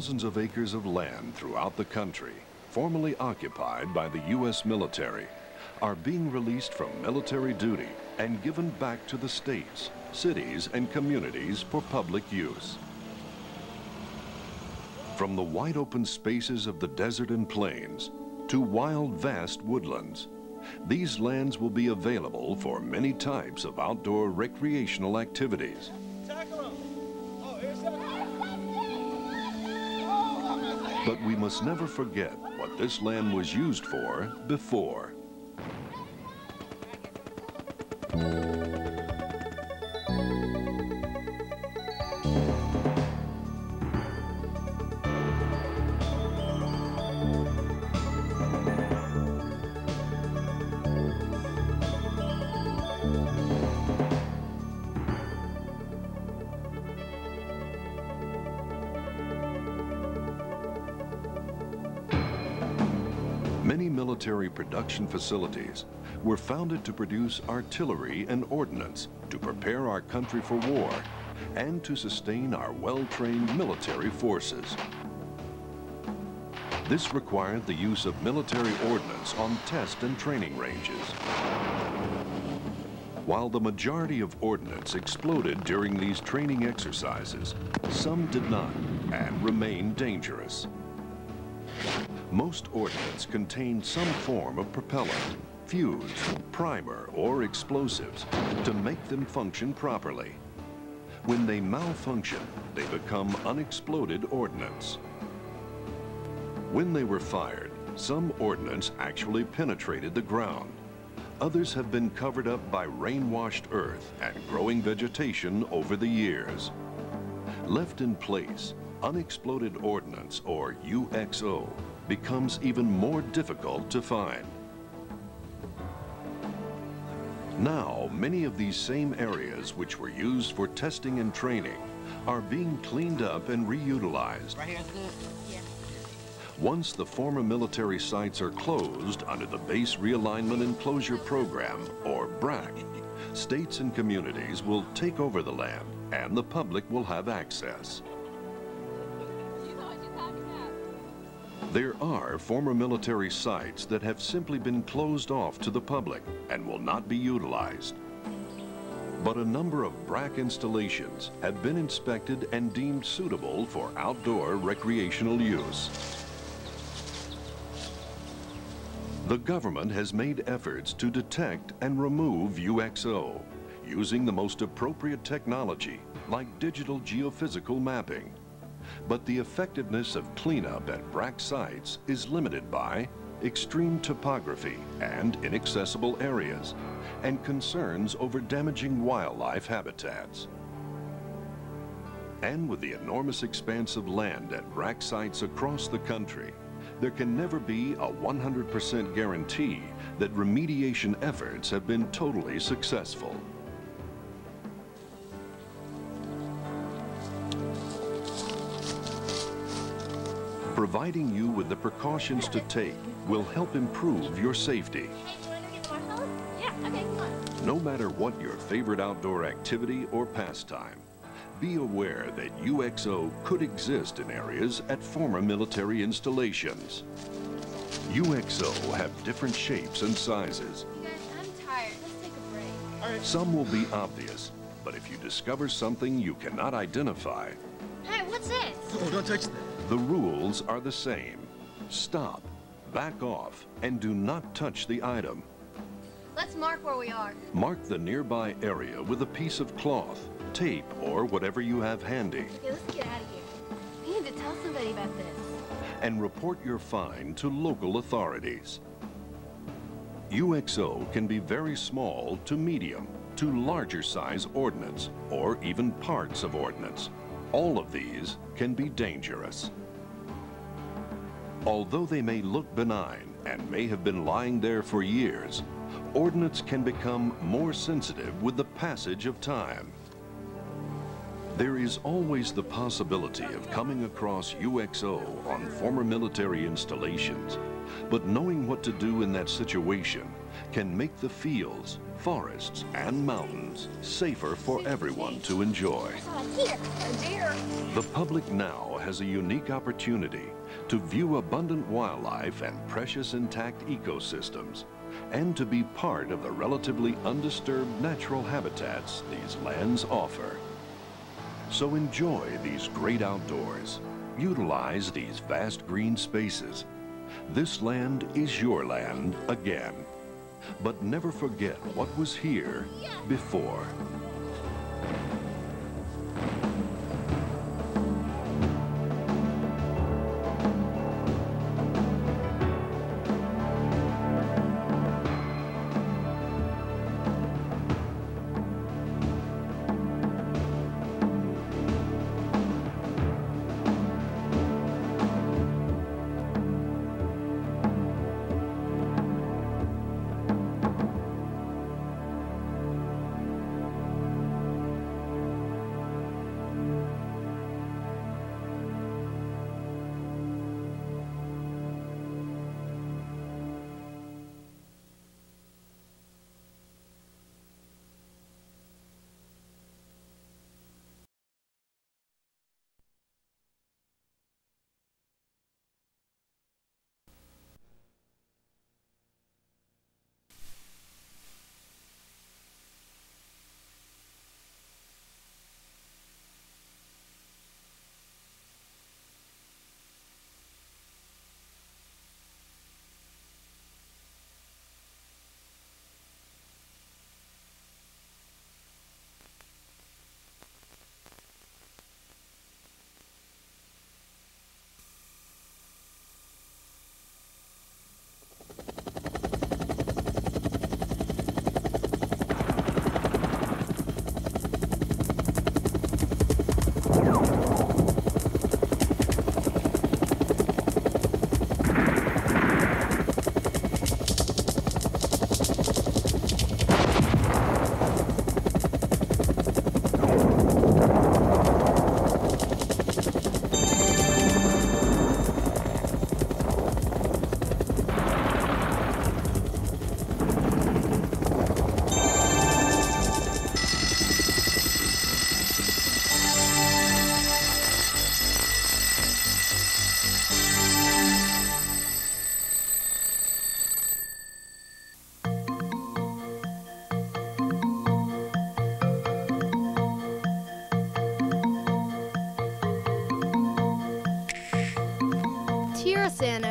thousands of acres of land throughout the country, formerly occupied by the U.S. military, are being released from military duty and given back to the states, cities, and communities for public use. From the wide open spaces of the desert and plains to wild, vast woodlands, these lands will be available for many types of outdoor recreational activities. But we must never forget what this land was used for before. Many military production facilities were founded to produce artillery and ordnance to prepare our country for war and to sustain our well-trained military forces. This required the use of military ordnance on test and training ranges. While the majority of ordnance exploded during these training exercises, some did not and remained dangerous. Most ordnance contained some form of propellant, fuse, primer, or explosives to make them function properly. When they malfunction, they become unexploded ordnance. When they were fired, some ordnance actually penetrated the ground. Others have been covered up by rain-washed earth and growing vegetation over the years. Left in place, unexploded ordnance, or UXO, becomes even more difficult to find. Now, many of these same areas which were used for testing and training are being cleaned up and reutilized. Right here, yeah. Once the former military sites are closed under the Base Realignment and Closure Program, or BRAC, states and communities will take over the land and the public will have access. There are former military sites that have simply been closed off to the public and will not be utilized. But a number of BRAC installations have been inspected and deemed suitable for outdoor recreational use. The government has made efforts to detect and remove UXO using the most appropriate technology like digital geophysical mapping. But the effectiveness of cleanup at BRAC sites is limited by extreme topography and inaccessible areas, and concerns over damaging wildlife habitats. And with the enormous expanse of land at BRAC sites across the country, there can never be a 100% guarantee that remediation efforts have been totally successful. Providing you with the precautions to take will help improve your safety. Hey, do you want to get more help? Yeah, okay, come on. No matter what your favorite outdoor activity or pastime, be aware that UXO could exist in areas at former military installations. UXO have different shapes and sizes. You guys, I'm tired. Let's take a break. All right. Some will be obvious, but if you discover something you cannot identify, Hey, what's this? Oh, don't touch that. the rules are the same. Stop, back off, and do not touch the item. Let's mark where we are. Mark the nearby area with a piece of cloth, tape, or whatever you have handy, Okay, let's get out of here. We need to tell somebody about this. and report your find to local authorities. UXO can be very small to medium to larger size ordnance, or even parts of ordnance. All of these can be dangerous. Although they may look benign and may have been lying there for years, ordnance can become more sensitive with the passage of time. There is always the possibility of coming across UXO on former military installations, but knowing what to do in that situation can make the feels, forests and mountains safer for everyone to enjoy. Here, a deer. The public now has a unique opportunity to view abundant wildlife and precious intact ecosystems, and to be part of the relatively undisturbed natural habitats these lands offer. So enjoy these great outdoors. Utilize these vast green spaces. This land is your land again. But never forget what was here before.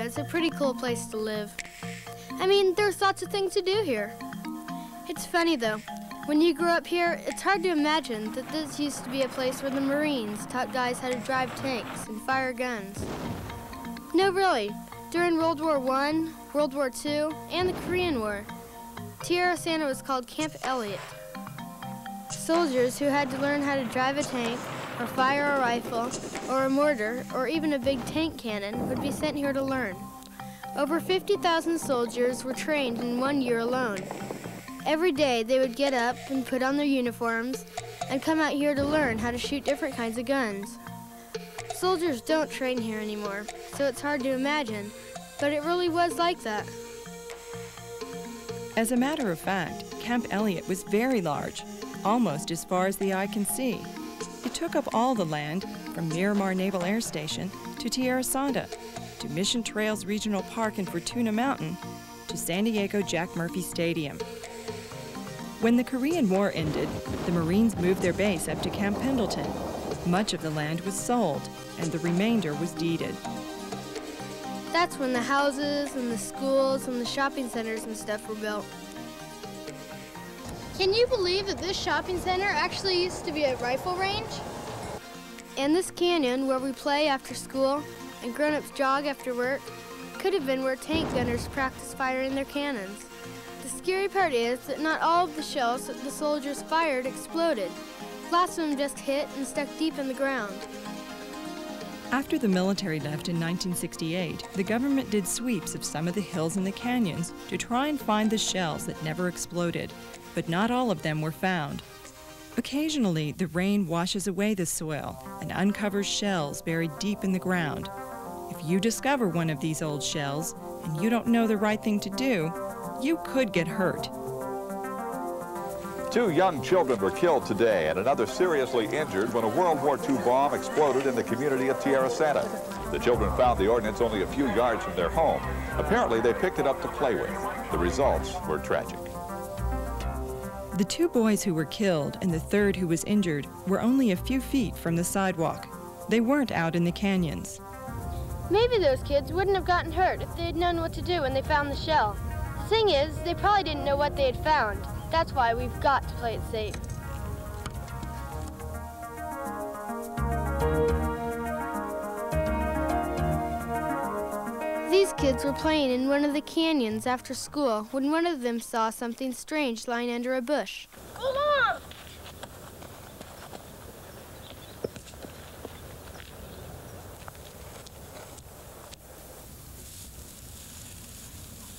It's a pretty cool place to live. I mean, there's lots of things to do here. It's funny though, when you grew up here, it's hard to imagine that this used to be a place where the Marines taught guys how to drive tanks and fire guns. No, really. During World War I, World War II, and the Korean War, Tierra Santa was called Camp Elliott. Soldiers who had to learn how to drive a tank, or fire a rifle, or a mortar, or even a big tank cannon would be sent here to learn. Over 50,000 soldiers were trained in 1 year alone. Every day they would get up and put on their uniforms and come out here to learn how to shoot different kinds of guns. Soldiers don't train here anymore, so it's hard to imagine, but it really was like that. As a matter of fact, Camp Elliott was very large, almost as far as the eye can see. It took up all the land from Miramar Naval Air Station to Tierra Santa, to Mission Trails Regional Park in Fortuna Mountain, to San Diego Jack Murphy Stadium. When the Korean War ended, the Marines moved their base up to Camp Pendleton. Much of the land was sold, and the remainder was deeded. That's when the houses and the schools and the shopping centers and stuff were built. Can you believe that this shopping center actually used to be a rifle range? And this canyon where we play after school and grown-ups jog after work could have been where tank gunners practice firing their cannons. The scary part is that not all of the shells that the soldiers fired exploded. Lots of them just hit and stuck deep in the ground. After the military left in 1968, the government did sweeps of some of the hills and the canyons to try and find the shells that never exploded, but not all of them were found. Occasionally, the rain washes away the soil and uncovers shells buried deep in the ground. If you discover one of these old shells and you don't know the right thing to do, you could get hurt. 2 young children were killed today and another seriously injured when a World War II bomb exploded in the community of Tierra Santa. The children found the ordnance only a few yards from their home. Apparently, they picked it up to play with. The results were tragic. The 2 boys who were killed and the third who was injured were only a few feet from the sidewalk. They weren't out in the canyons. Maybe those kids wouldn't have gotten hurt if they had known what to do when they found the shell. The thing is, they probably didn't know what they had found. That's why we've got to play it safe. These kids were playing in one of the canyons after school when one of them saw something strange lying under a bush. Come on!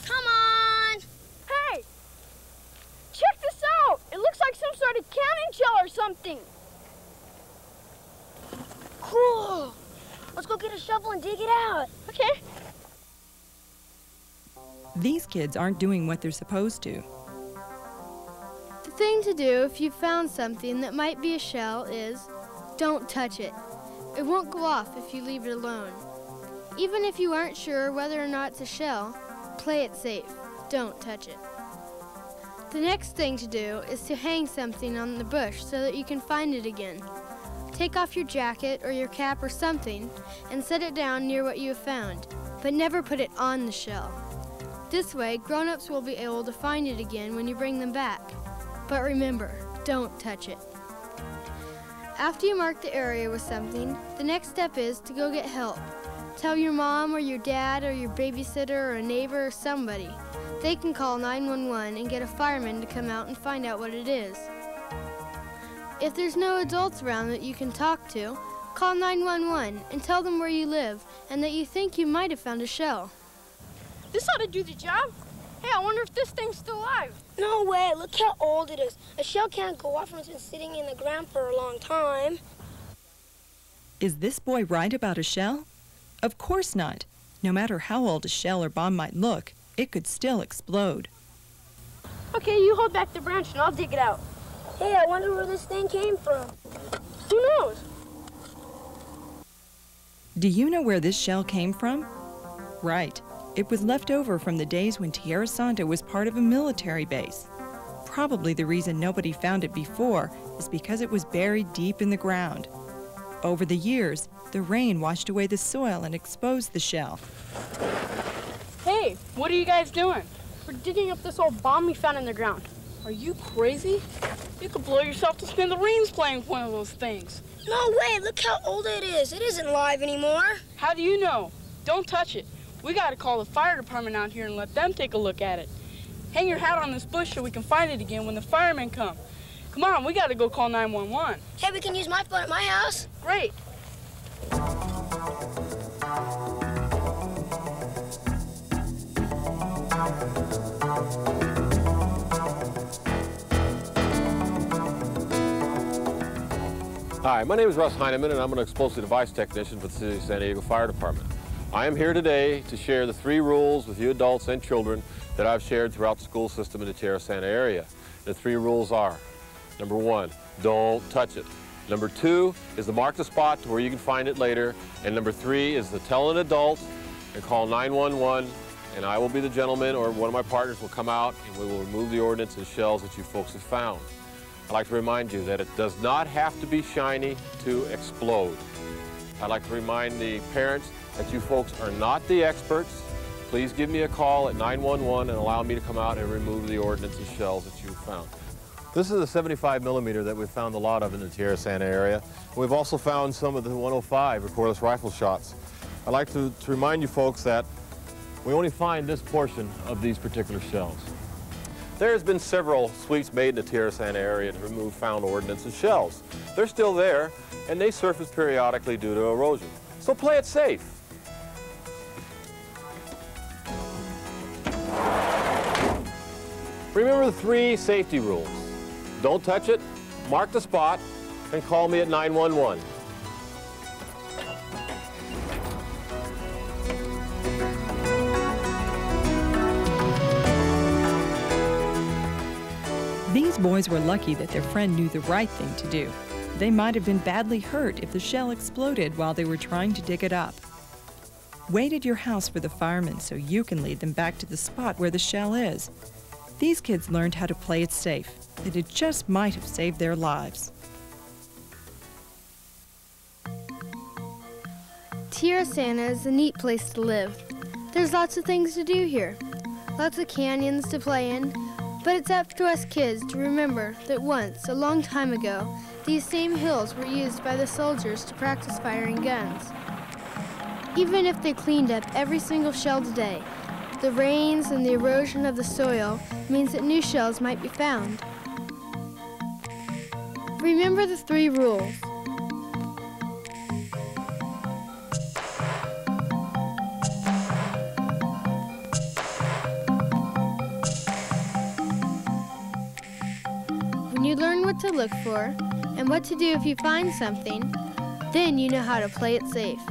Come on! Hey! Check this out! It looks like some sort of cannon shell or something. Cool! Let's go get a shovel and dig it out. Okay. These kids aren't doing what they're supposed to. The thing to do if you found something that might be a shell is don't touch it. It won't go off if you leave it alone. Even if you aren't sure whether or not it's a shell, play it safe. Don't touch it. The next thing to do is to hang something on the bush so that you can find it again. Take off your jacket or your cap or something and set it down near what you have found, but never put it on the shell. This way, grown-ups will be able to find it again when you bring them back. But remember, don't touch it. After you mark the area with something, the next step is to go get help. Tell your mom or your dad or your babysitter or a neighbor or somebody. They can call 911 and get a fireman to come out and find out what it is. If there's no adults around that you can talk to, call 911 and tell them where you live and that you think you might have found a shell. This ought to do the job. Hey, I wonder if this thing's still alive. No way, look how old it is. A shell can't go off when it's been sitting in the ground for a long time. Is this boy right about a shell? Of course not. No matter how old a shell or bomb might look, it could still explode. Okay, you hold back the branch and I'll dig it out. Hey, I wonder where this thing came from. Who knows? Do you know where this shell came from? Right. It was left over from the days when Tierra Santa was part of a military base. Probably the reason nobody found it before is because it was buried deep in the ground. Over the years, the rain washed away the soil and exposed the shell. Hey, what are you guys doing? We're digging up this old bomb we found in the ground. Are you crazy? You could blow yourself to smithereens playing with one of those things. No way, look how old it is. It isn't live anymore. How do you know? Don't touch it. We gotta call the fire department out here and let them take a look at it. Hang your hat on this bush so we can find it again when the firemen come. Come on, we gotta go call 911. Hey, we can use my phone at my house. Great. Hi, my name is Russ Heineman, and I'm an explosive device technician for the City of San Diego Fire Department. I am here today to share the 3 rules with you adults and children that I've shared throughout the school system in the Tierra Santa area. The 3 rules are, number 1, don't touch it. Number 2 is to mark the spot to where you can find it later. And number 3 is to tell an adult and call 911, and I will be the gentleman or one of my partners will come out and we will remove the ordnance and shells that you folks have found. I'd like to remind you that it does not have to be shiny to explode. I'd like to remind the parents that you folks are not the experts. Please give me a call at 911 and allow me to come out and remove the ordnance and shells that you've found. This is a 75 millimeter that we've found a lot of in the Tierra Santa area. We've also found some of the 105 recoilless rifle shots. I'd like to remind you folks that we only find this portion of these particular shells. There's been several sweeps made in the Tierra Santa area to remove found ordnance and shells. They're still there, and they surface periodically due to erosion. So play it safe. Remember the 3 safety rules. Don't touch it, mark the spot, and call me at 911. These boys were lucky that their friend knew the right thing to do. They might have been badly hurt if the shell exploded while they were trying to dig it up. Wait at your house for the firemen so you can lead them back to the spot where the shell is. These kids learned how to play it safe, and it just might have saved their lives. Tierra Santa is a neat place to live. There's lots of things to do here, lots of canyons to play in, but it's up to us kids to remember that once, a long time ago, these same hills were used by the soldiers to practice firing guns. Even if they cleaned up every single shell today, the rains and the erosion of the soil means that new shells might be found. Remember the 3 rules. When you learn what to look for and what to do if you find something, then you know how to play it safe.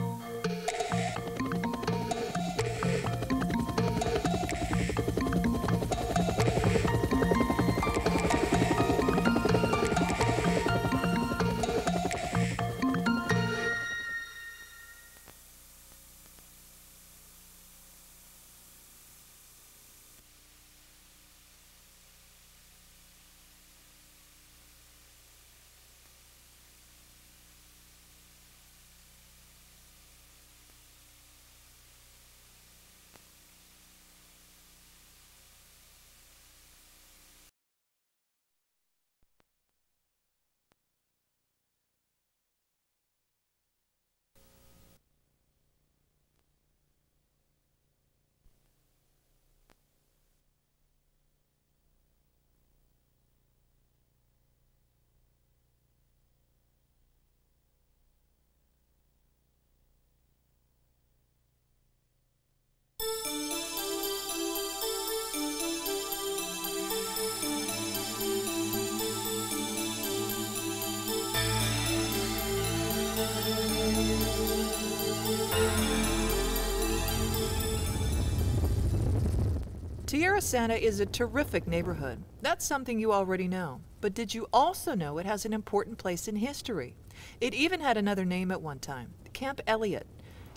Tierra Santa is a terrific neighborhood. That's something you already know. But did you also know it has an important place in history? It even had another name at one time, Camp Elliott.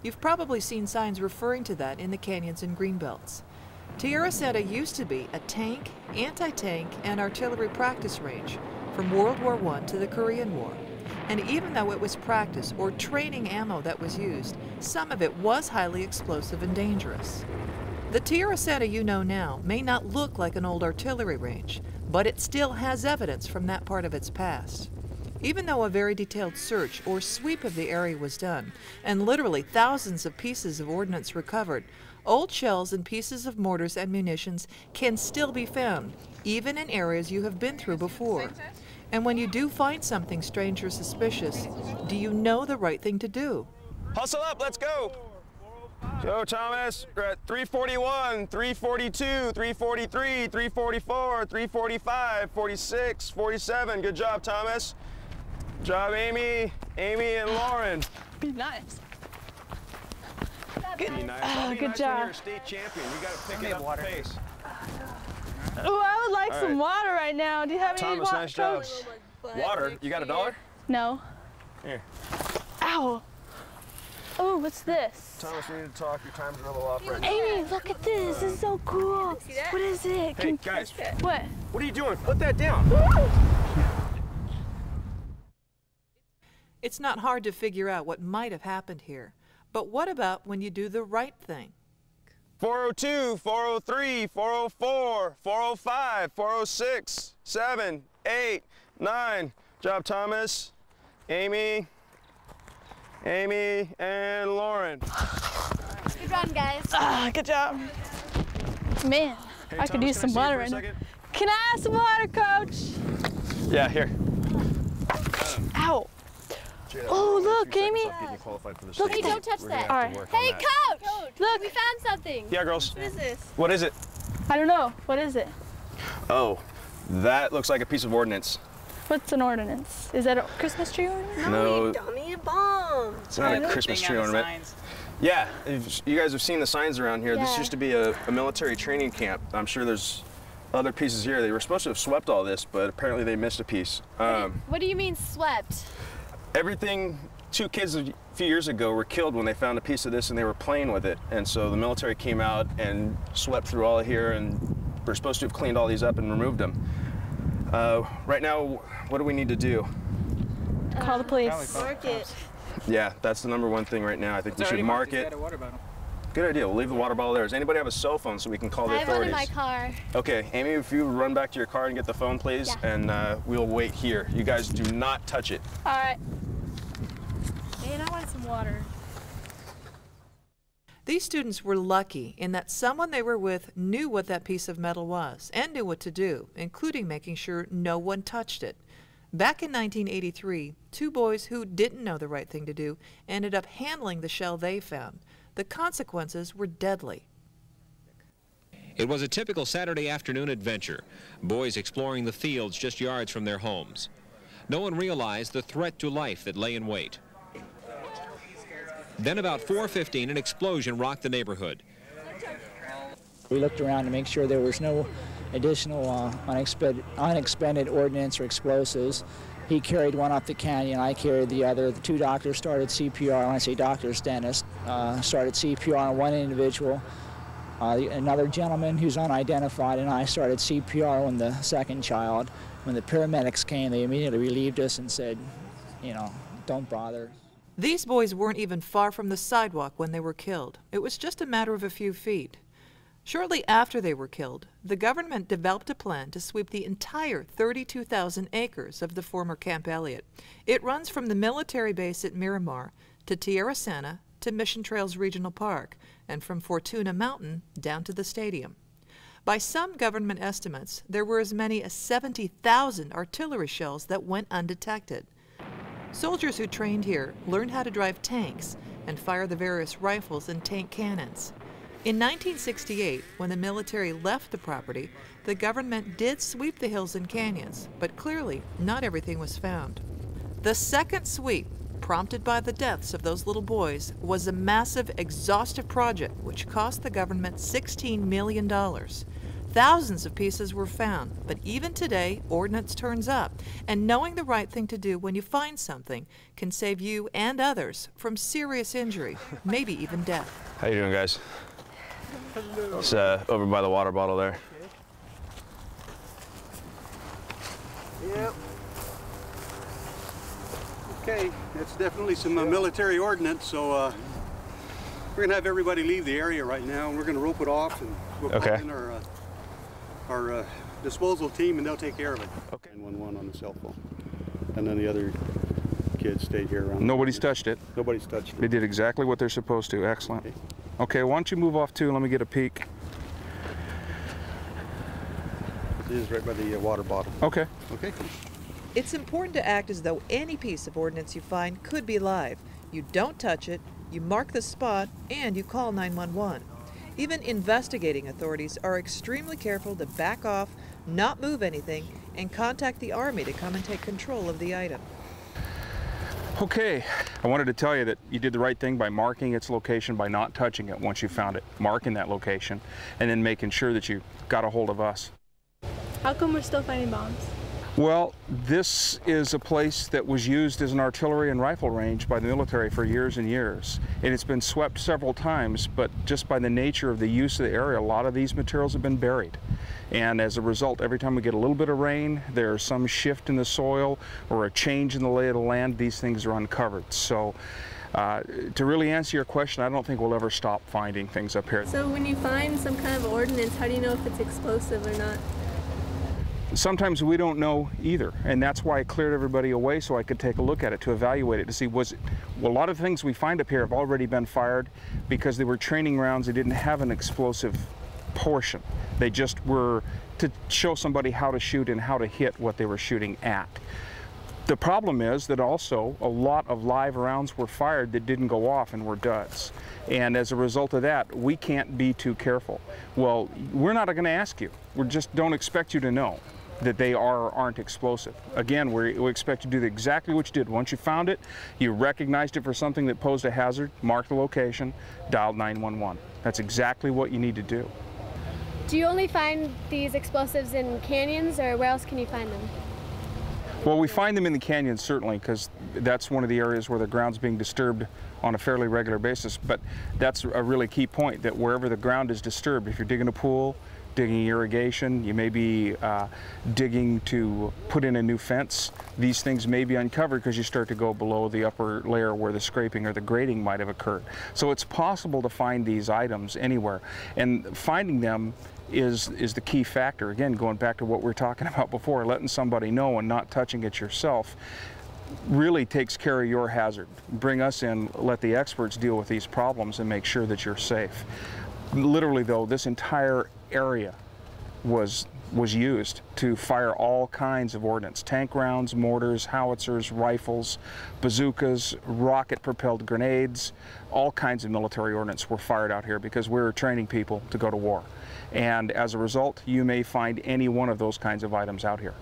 You've probably seen signs referring to that in the canyons and greenbelts. Tierra Santa used to be a tank, anti-tank, and artillery practice range from World War I to the Korean War. And even though it was practice or training ammo that was used, some of it was highly explosive and dangerous. The Tierra Santa you know now may not look like an old artillery range, but it still has evidence from that part of its past. Even though a very detailed search or sweep of the area was done, and literally thousands of pieces of ordnance recovered, old shells and pieces of mortars and munitions can still be found, even in areas you have been through before. And when you do find something strange or suspicious, do you know the right thing to do? Hustle up, let's go. Go, Thomas. We're at 341, 342, 343, 344, 345, 46, 47. Good job, Thomas. Good job, Amy, and Lauren. Be nice. Be nice. Oh, good job. You're a state champion. You got to pick it up the pace. Oh, I would like some water right now. Do you have any Thomas, water? nice job. Water? You got $1? No. Here. Ow. Oh, what's this? Thomas, we need to talk. Your time's a little off right now. Amy, look at this. This is so cool. See that? What is it? Hey, guys. What? What are you doing? Put that down. It's not hard to figure out what might have happened here. But what about when you do the right thing? 402, 403, 404, 405, 406, 7, 8, 9. Good job, Thomas, Amy, and Lauren. Good run, guys. Good job. Man, Hey, I could Thomas, use some can I see water you right for a now. second? Can I have some water, Coach? Yeah, here. Ow. Oh, look, Amy. Look, Hey, don't touch that. All right. Hey, Coach! Look. We found something. Yeah, girls. What is this? What is it? I don't know. What is it? Oh, that looks like a piece of ordnance. What's an ordinance? Is that a Christmas tree ornament? No, Dummy, a bomb. it's not a Christmas tree ornament. Yeah, if you guys have seen the signs around here. This Yeah. used to be a military training camp. I'm sure there's other pieces here. They were supposed to have swept all this, but apparently they missed a piece. What do you mean swept? Everything, 2 kids a few years ago were killed when they found a piece of this and they were playing with it. And so the military came out and swept through all of here, and we're supposed to have cleaned all these up and removed them. Right now, what do we need to do? Call the police. Mark it. Yeah, that's the #1 thing right now. I think we should mark it. Good idea. We'll leave the water bottle there. Does anybody have a cell phone so we can call the authorities? I have one in my car. Okay, Amy, if you would run back to your car and get the phone, please, Yeah. and we'll wait here. You guys do not touch it. All right. Man, I want some water. These students were lucky in that someone they were with knew what that piece of metal was and knew what to do, including making sure no one touched it. Back in 1983, 2 boys who didn't know the right thing to do ended up handling the shell they found. The consequences were deadly. It was a typical Saturday afternoon adventure, boys exploring the fields just yards from their homes. No one realized the threat to life that lay in wait. Then about 4:15, an explosion rocked the neighborhood. We looked around to make sure there was no additional unexpended ordnance or explosives. He carried one up the canyon, I carried the other. The 2 doctors started CPR. When I say doctors, dentists, started CPR on one individual. Another gentleman who's unidentified and I started CPR on the second child. When the paramedics came, they immediately relieved us and said, you know, don't bother. These boys weren't even far from the sidewalk when they were killed. It was just a matter of a few feet. Shortly after they were killed, the government developed a plan to sweep the entire 32,000 acres of the former Camp Elliott. It runs from the military base at Miramar to Tierra Santa to Mission Trails Regional Park, and from Fortuna Mountain down to the stadium. By some government estimates, there were as many as 70,000 artillery shells that went undetected. Soldiers who trained here learned how to drive tanks and fire the various rifles and tank cannons. In 1968, when the military left the property, the government did sweep the hills and canyons, but clearly not everything was found. The second sweep, prompted by the deaths of those little boys, was a massive, exhaustive project which cost the government $16 million. Thousands of pieces were found, but even today, ordnance turns up, and knowing the right thing to do when you find something can save you and others from serious injury, maybe even death. How you doing, guys? It's over by the water bottle there. Yep. Okay, that's definitely some military ordnance, so we're going to have everybody leave the area right now, and we're going to rope it off, and we'll call in our disposal team, and they'll take care of it. Okay. 911 on the cell phone. And then the other kids stayed here around. Nobody's touched it? Nobody's touched it. They did exactly what they're supposed to. Excellent. Okay, why don't you move off too? Let me get a peek. It is right by the water bottle. Okay. Okay. It's important to act as though any piece of ordnance you find could be live. You don't touch it, you mark the spot, and you call 911. Even investigating authorities are extremely careful to back off, not move anything, and contact the Army to come and take control of the item. Okay, I wanted to tell you that you did the right thing by marking its location, by not touching it once you found it, marking that location, and then making sure that you got a hold of us. How come we're still finding bombs? Well, this is a place that was used as an artillery and rifle range by the military for years and years. And it's been swept several times, but just by the nature of the use of the area, a lot of these materials have been buried. And as a result, every time we get a little bit of rain, there's some shift in the soil or a change in the lay of the land, these things are uncovered. So to really answer your question, I don't think we'll ever stop finding things up here. So when you find some kind of ordnance, how do you know if it's explosive or not? Sometimes we don't know either, and that's why I cleared everybody away so I could take a look at it, to evaluate it, to see was it, well, a lot of things we find up here have already been fired because they were training rounds. They didn't have an explosive portion. They just were to show somebody how to shoot and how to hit what they were shooting at. The problem is that also a lot of live rounds were fired that didn't go off and were duds. And as a result of that, we can't be too careful. Well, we're not going to ask you. We just don't expect you to know that they are or aren't explosive. Again, we expect you to do exactly what you did. Once you found it, you recognized it for something that posed a hazard, marked the location, dialed 911. That's exactly what you need to do. Do you only find these explosives in canyons, or where else can you find them? Well, we find them in the canyons, certainly, because that's one of the areas where the ground's being disturbed on a fairly regular basis. But that's a really key point, that wherever the ground is disturbed, if you're digging a pool, digging irrigation, you may be digging to put in a new fence, these things may be uncovered because you start to go below the upper layer where the scraping or the grading might have occurred. So it's possible to find these items anywhere, and finding them is the key factor. Again, going back to what we were talking about before, letting somebody know and not touching it yourself really takes care of your hazard. Bring us in, let the experts deal with these problems and make sure that you're safe. Literally though, this entire area was used to fire all kinds of ordnance: tank rounds, mortars, howitzers, rifles, bazookas, rocket-propelled grenades. All kinds of military ordnance were fired out here because we were training people to go to war. And as a result, you may find any one of those kinds of items out here.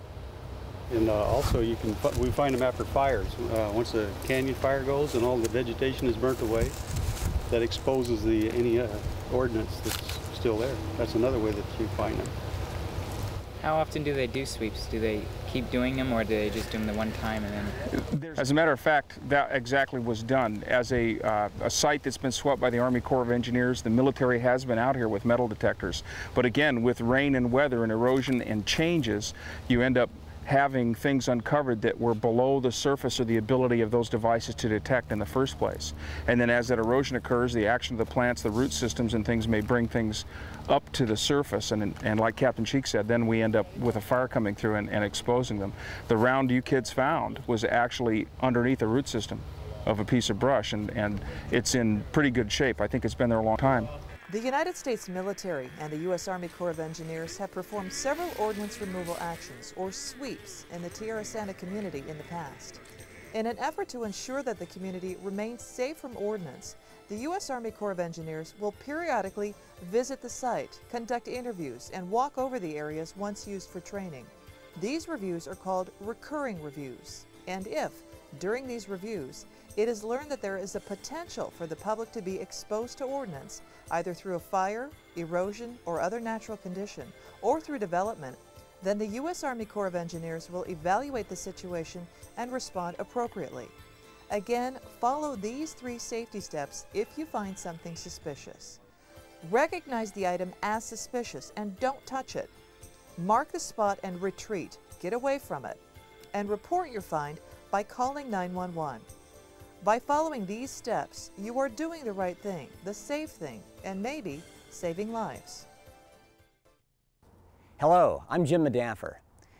And also, we find them after fires. Once the canyon fire goes and all the vegetation is burnt away, that exposes any ordnance that's still there. That's another way that you find them. How often do they do sweeps? Do they keep doing them, or do they just do them the one time and then? As a matter of fact, that exactly was done. As a site that's been swept by the Army Corps of Engineers, the military has been out here with metal detectors. But again, with rain and weather and erosion and changes, you end up having things uncovered that were below the surface of the ability of those devices to detect in the first place. And then as that erosion occurs, the action of the plants, the root systems and things may bring things up to the surface, and like Captain Cheek said, then we end up with a fire coming through and exposing them. The round you kids found was actually underneath a root system of a piece of brush, and it's in pretty good shape. I think it's been there a long time. The United States military and the U.S. Army Corps of Engineers have performed several ordnance removal actions, or sweeps, in the Tierra Santa community in the past. In an effort to ensure that the community remains safe from ordnance, the U.S. Army Corps of Engineers will periodically visit the site, conduct interviews, and walk over the areas once used for training. These reviews are called recurring reviews, and if, during these reviews, it is learned that there is a potential for the public to be exposed to ordnance, either through a fire, erosion, or other natural condition, or through development, then the U.S. Army Corps of Engineers will evaluate the situation and respond appropriately. Again, follow these 3 safety steps if you find something suspicious. Recognize the item as suspicious and don't touch it. Mark the spot and retreat. Get away from it. And report your find by calling 911. By following these steps, you are doing the right thing, the safe thing, and maybe saving lives. Hello, I'm Jim Medaffer.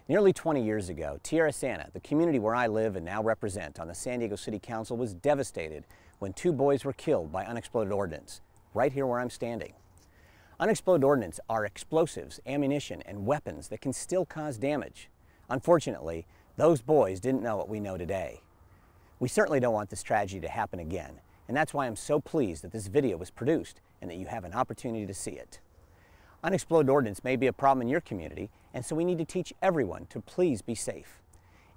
Nearly 20 years ago, Tierra Santa, the community where I live and now represent on the San Diego City Council, was devastated when 2 boys were killed by unexploded ordnance, right here where I'm standing. Unexploded ordnance are explosives, ammunition, and weapons that can still cause damage. Unfortunately, those boys didn't know what we know today. We certainly don't want this tragedy to happen again, and that's why I'm so pleased that this video was produced and that you have an opportunity to see it. Unexploded ordnance may be a problem in your community, and so we need to teach everyone to please be safe.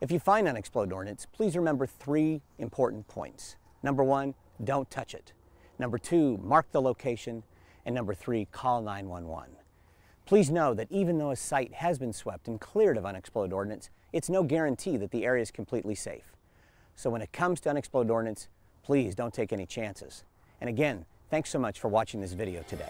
If you find unexploded ordnance, please remember 3 important points. Number 1, don't touch it. Number 2, mark the location. And number 3, call 911. Please know that even though a site has been swept and cleared of unexploded ordnance, it's no guarantee that the area is completely safe. So when it comes to unexploded ordnance, please don't take any chances. And again, thanks so much for watching this video today.